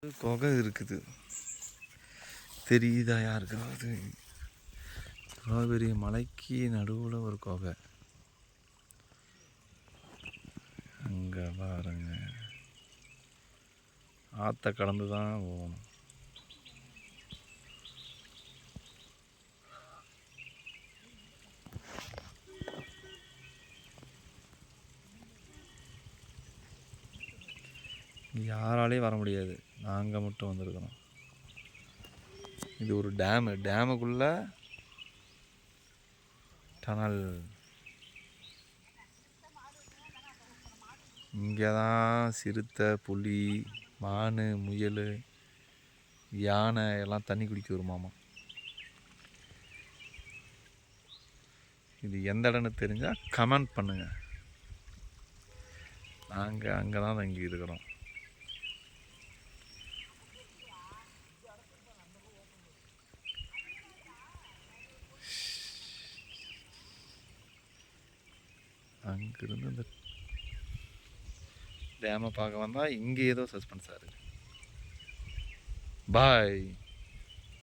குகை இருக்குது, தெரியுதா யாருக்காவது? காவிரி மலைக்கு நடுவில் ஒரு குகை. அங்கே பாருங்க, ஆற்றை கடந்து தான் போகணும். யாராலையும் வர முடியாது, நாங்கள் மட்டும் வந்திருக்கிறோம். இது ஒரு டேமு, டேமுக்குள்ள டனல். இங்கே தான் சிறுத்தை, புலி, மான், முயல், யானை எல்லாம் தண்ணி குடிக்க வருமாமா. இது எந்த இடம்னு தெரிஞ்சால் கமெண்ட் பண்ணுங்கள். நாங்கள் அங்கே தான் தங்கி இருக்கிறோம். அங்கிருந்து இந்த டேமை பார்க்க வந்தால் இங்கே ஏதோ சஸ்பென்ஸாக இருக்குது. பாய்.